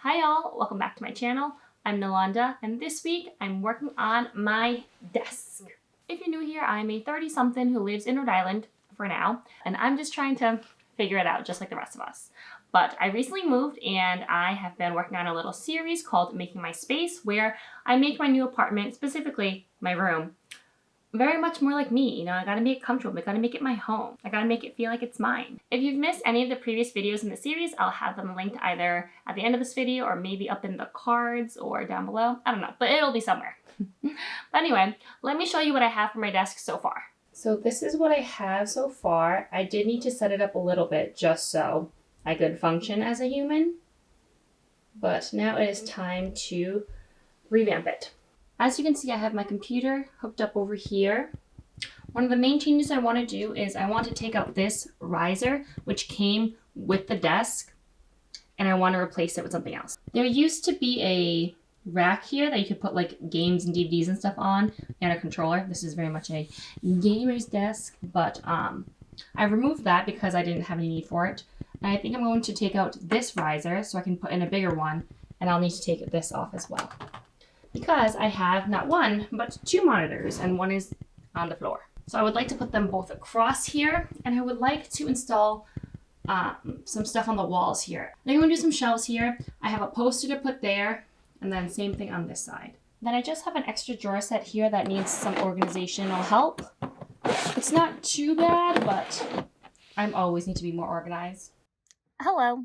Hi y'all, welcome back to my channel. I'm Nilanda, and this week I'm working on my desk. If you're new here, I'm a 30-something who lives in Rhode Island for now, and I'm just trying to figure it out just like the rest of us. But I recently moved and I have been working on a little series called Making My Space, where I make my new apartment, specifically my room, very much more like me. You know, I gotta make it comfortable. I gotta make it my home. I gotta make it feel like it's mine. If you've missed any of the previous videos in the series, I'll have them linked either at the end of this video or maybe up in the cards or down below. I don't know, but it'll be somewhere. But anyway, let me show you what I have for my desk so far. So this is what I have so far. I did need to set it up a little bit just so I could function as a human. But now it is time to revamp it. As you can see, I have my computer hooked up over here. One of the main changes I want to do is I want to take out this riser, which came with the desk, and I want to replace it with something else. There used to be a rack here that you could put like games and DVDs and stuff on, and a controller. This is very much a gamer's desk, but I removed that because I didn't have any need for it. And I think I'm going to take out this riser so I can put in a bigger one, and I'll need to take this off as well, because I have not one, but two monitors, and one is on the floor. So I would like to put them both across here, and I would like to install some stuff on the walls here. I'm going to do some shelves here. I have a poster to put there, and then same thing on this side. Then I just have an extra drawer set here that needs some organizational help. It's not too bad, but I always need to be more organized. Hello.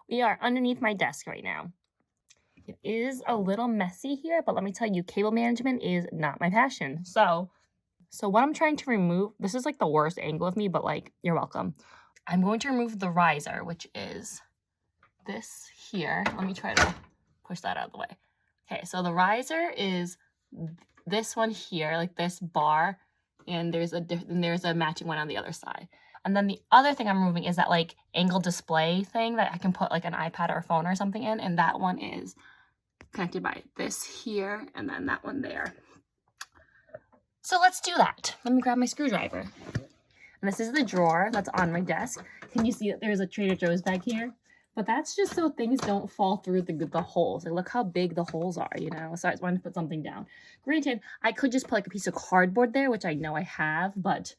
We are underneath my desk right now. It is a little messy here, but let me tell you, cable management is not my passion. So what I'm trying to remove, this is like the worst angle of me, but like, you're welcome. I'm going to remove the riser, which is this here. Let me try to push that out of the way. Okay, so the riser is this one here, like this bar, and there's a matching one on the other side. And then the other thing I'm removing is that like angle display thing that I can put like an iPad or a phone or something in, and that one is connected by this here and then that one there. So let's do that. Let me grab my screwdriver. And this is the drawer that's on my desk. Can you see that there's a Trader Joe's bag here? But that's just so things don't fall through the holes. Like, look how big the holes are, you know? So I just wanted to put something down. Granted, I could just put like a piece of cardboard there, which I know I have, but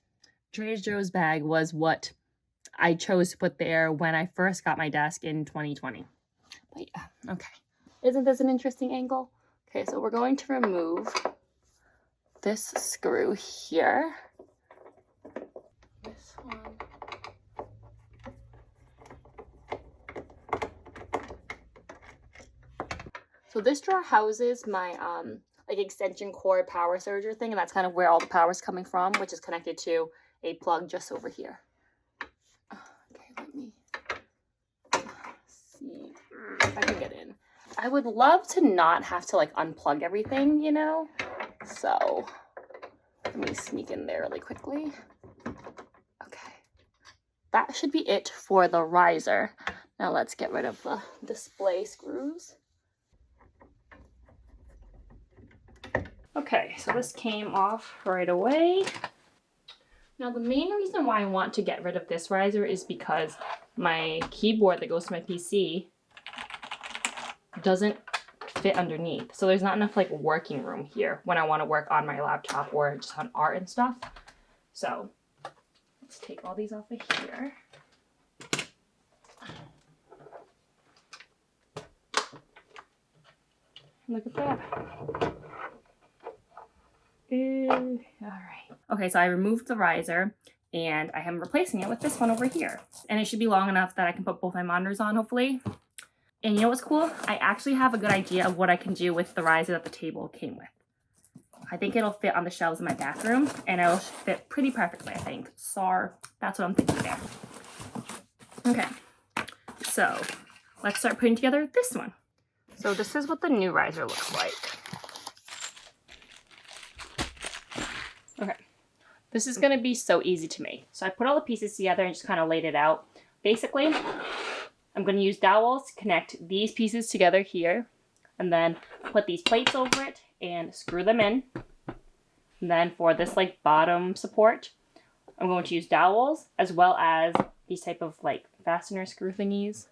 Trader Joe's bag was what I chose to put there when I first got my desk in 2020. But yeah, okay. Isn't this an interesting angle? Okay, so we're going to remove this screw here. This one. So this drawer houses my like extension cord power surger thing, and that's kind of where all the power is coming from, which is connected to a plug just over here. Okay, let me see if I can get in. I would love to not have to like unplug everything, you know? So let me sneak in there really quickly. Okay. That should be it for the riser. Now let's get rid of the display screws. Okay, so this came off right away. Now the main reason why I want to get rid of this riser is because my keyboard that goes to my PC doesn't fit underneath. So there's not enough like working room here when I want to work on my laptop or just on art and stuff. So let's take all these off of here. Look at that. All right. Okay, so I removed the riser and I am replacing it with this one over here. And it should be long enough that I can put both my monitors on, hopefully. And you know what's cool? I actually have a good idea of what I can do with the riser that the table came with. I think it'll fit on the shelves in my bathroom, and it'll fit pretty perfectly, I think. So that's what I'm thinking there. Okay, so let's start putting together this one. So this is what the new riser looks like. Okay, this is gonna be so easy to make. So I put all the pieces together and just kind of laid it out. Basically, I'm gonna use dowels to connect these pieces together here, and then put these plates over it and screw them in. And then for this like bottom support, I'm going to use dowels as well as these type of like fastener screw thingies.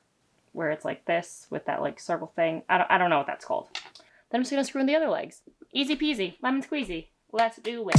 where it's like this with that like circle thing. I don't know what that's called. Then I'm just gonna screw in the other legs. Easy peasy, lemon squeezy. Let's do it.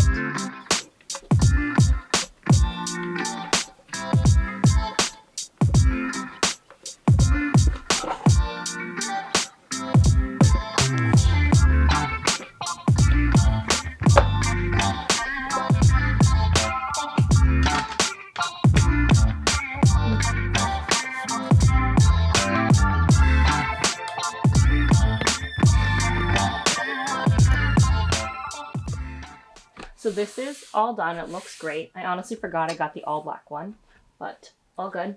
So this is all done. It looks great. I honestly forgot I got the all black one, but all good.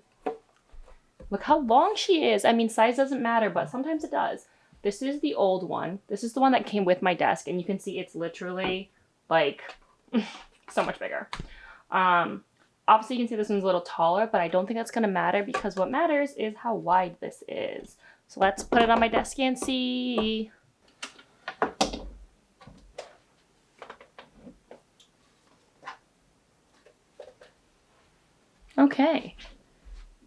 Look how long she is. I mean, size doesn't matter, but sometimes it does. This is the old one. This is the one that came with my desk, and you can see it's literally like so much bigger. Obviously you can see this one's a little taller, but I don't think that's gonna matter because what matters is how wide this is. So let's put it on my desk and see. Okay,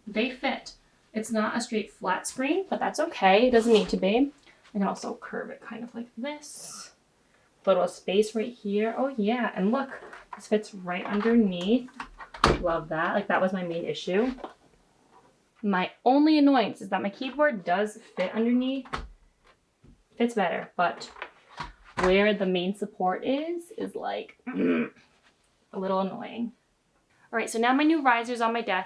they fit. It's not a straight flat screen, but that's okay. It doesn't need to be. I can also curve it kind of like this. Little space right here. Oh yeah, and look, this fits right underneath. Love that. Like that was my main issue. My only annoyance is that my keyboard does fit underneath. Fits better, but where the main support is like a little annoying. All right, so now my new riser is on my deathbed.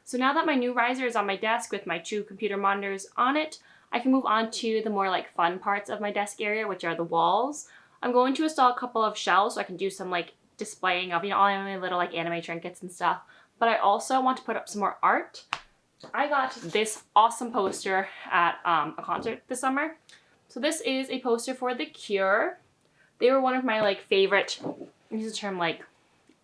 So now that my new riser is on my desk with my 2 computer monitors on it, I can move on to the more like fun parts of my desk area, which are the walls. I'm going to install a couple of shelves so I can do some like displaying of, you know, all my little like anime trinkets and stuff. But I also want to put up some more art. I got this awesome poster at a concert this summer. So this is a poster for The Cure. They were one of my like favorite, I use the term like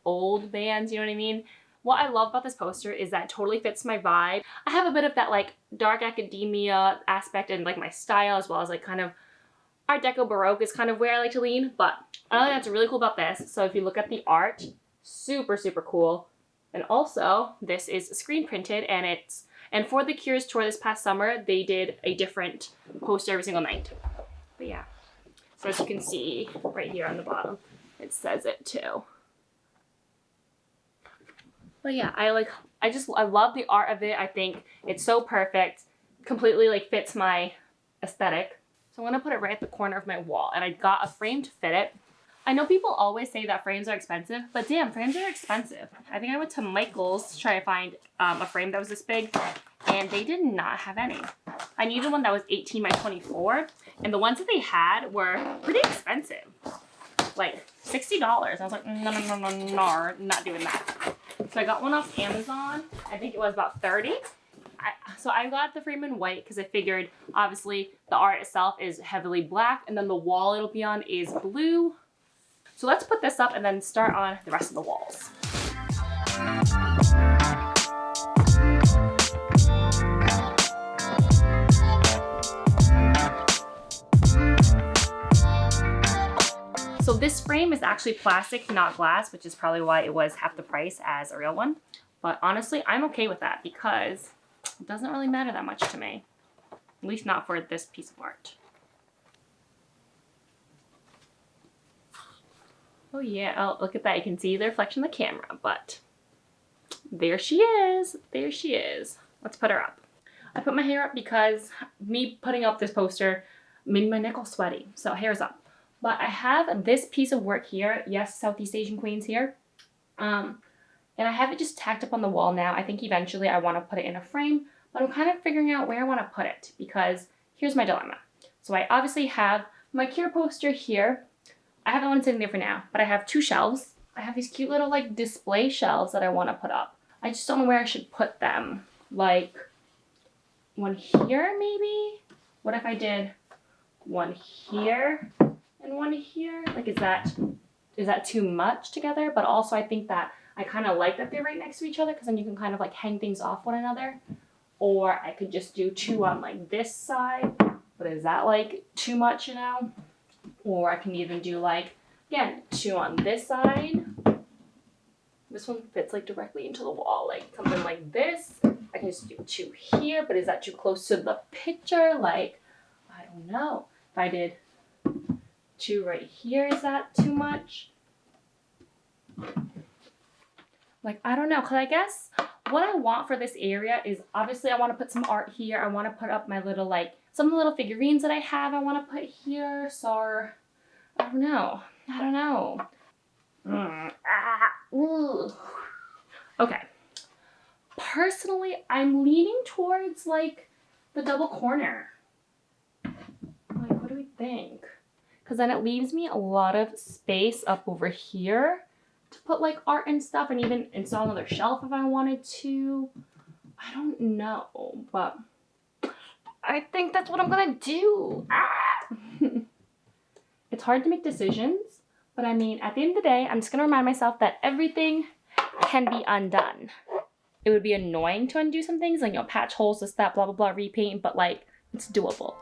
old bands, you know what I mean? What I love about this poster is that it totally fits my vibe. I have a bit of that like dark academia aspect and like my style, as well as like kind of Art Deco Baroque is kind of where I like to lean. But another thing that's really cool about this, so if you look at the art, super, super cool. And also this is screen printed, and for The Cure's tour this past summer, they did a different poster every single night. But yeah, so as you can see right here on the bottom, it says it too. But yeah, I love the art of it. I think it's so perfect, completely like fits my aesthetic. So I'm gonna put it right at the corner of my wall, and I got a frame to fit it. I know people always say that frames are expensive, but damn, frames are expensive. I think I went to Michael's to try to find a frame that was this big, and they did not have any. I needed one that was 18 by 24, and the ones that they had were pretty expensive. Like $60. I was like, no, not doing that. So I got one off Amazon. I think it was about 30. So I got the frame in white because I figured obviously the art itself is heavily black, and then the wall it'll be on is blue. So let's put this up and then start on the rest of the walls. So this frame is actually plastic, not glass, which is probably why it was half the price as a real one. But honestly, I'm okay with that because it doesn't really matter that much to me. At least not for this piece of art. Oh yeah, oh, look at that. You can see the reflection of the camera, but there she is. There she is. Let's put her up. I put my hair up because me putting up this poster made my neck all sweaty, so hair's up. But I have this piece of work here. Yes, Southeast Asian Queens here. And I have it just tacked up on the wall now. I think eventually I want to put it in a frame, but I'm kind of figuring out where I want to put it because here's my dilemma. So I obviously have my Cure poster here. I have that one sitting there for now, but I have 2 shelves. I have these cute little like display shelves that I want to put up. I just don't know where I should put them. Like one here maybe? What if I did one here and one here? Like is that too much together? But also I think that I kind of like that they're right next to each other because then you can kind of like hang things off one another. Or I could just do 2 on like this side, but is that like too much, you know? Or I can even do like, again, 2 on this side. This one fits like directly into the wall, like something like this. I can just do 2 here, but is that too close to the picture? Like, I don't know. If I did 2 right here, is that too much? Like, I don't know, because I guess what I want for this area is, obviously I want to put some art here. I want to put up my little, like, some of the little figurines that I have I want to put here. So, I don't know. Okay. Personally, I'm leaning towards, like, the double corner. Like, what do we think? Because then it leaves me a lot of space up over here to put, like, art and stuff, and even install another shelf if I wanted to. I don't know, but I think that's what I'm gonna do. It's hard to make decisions, but I mean, at the end of the day, I'm just gonna remind myself that everything can be undone. It would be annoying to undo some things, like, you know, patch holes, this, that, blah, blah, blah, repaint, but, like, it's doable.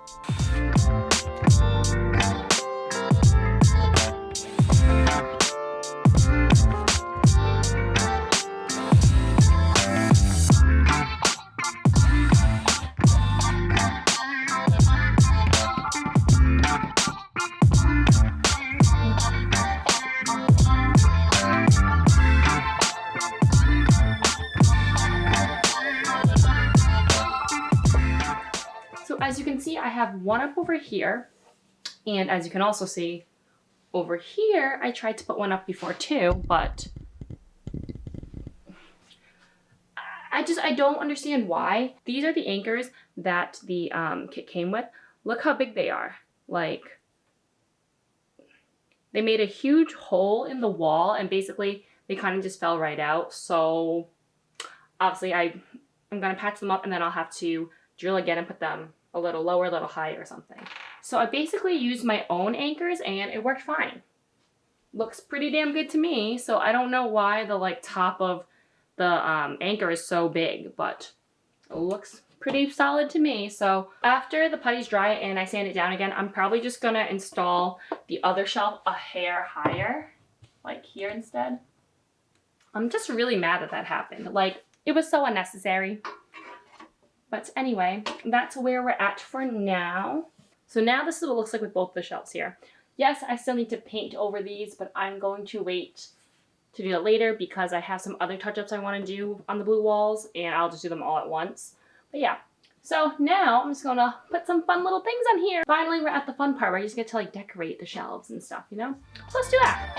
As you can see, I have 1 up over here, and as you can also see over here, I tried to put 1 up before too, but I don't understand why. These are the anchors that the kit came with. Look how big they are. Like, they made a huge hole in the wall, and basically they kind of just fell right out. So obviously I'm gonna patch them up, and then I'll have to drill again and put them a little lower, a little higher or something. So I basically used my own anchors and it worked fine. Looks pretty damn good to me. So I don't know why the, like, top of the anchor is so big, but it looks pretty solid to me. So after the putty's dry and I sand it down again, I'm probably just gonna install the other shelf a hair higher, like here instead. I'm just really mad that that happened. Like, it was so unnecessary. But anyway, that's where we're at for now. So now this is what it looks like with both the shelves here. Yes, I still need to paint over these, but I'm going to wait to do that later because I have some other touch-ups I want to do on the blue walls, and I'll just do them all at once. But yeah, so now I'm just going to put some fun little things on here. Finally, we're at the fun part where I just get to, like, decorate the shelves and stuff, you know? So let's do that.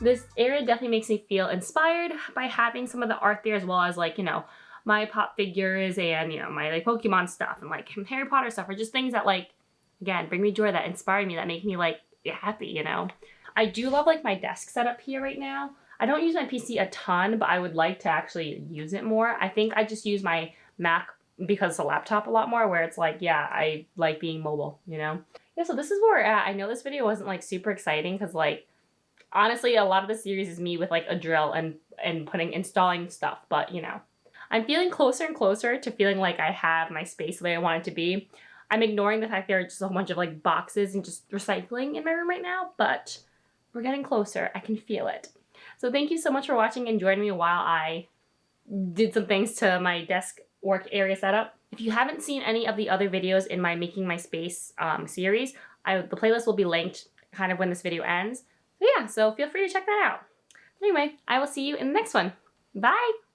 This area definitely makes me feel inspired by having some of the art there, as well as, like, you know, my pop figures and, you know, my, like, Pokemon stuff and, like, Harry Potter stuff, or just things that, like, again, bring me joy, that inspire me, that make me, like, happy, you know. I do love, like, my desk setup here right now. I don't use my PC a ton, but I would like to actually use it more. I think I just use my Mac because it's a laptop a lot more, where it's like, yeah, I like being mobile, you know. Yeah, so this is where we're at. I know this video wasn't, like, super exciting because, like, honestly, a lot of the series is me with, like, a drill and installing stuff, but, you know. I'm feeling closer and closer to feeling like I have my space the way I want it to be. I'm ignoring the fact there are just a whole bunch of, like, boxes and just recycling in my room right now, but we're getting closer. I can feel it. So thank you so much for watching and joining me while I did some things to my desk work area setup. If you haven't seen any of the other videos in my Making My Space series, the playlist will be linked kind of when this video ends. So yeah, so feel free to check that out. Anyway, I will see you in the next one. Bye!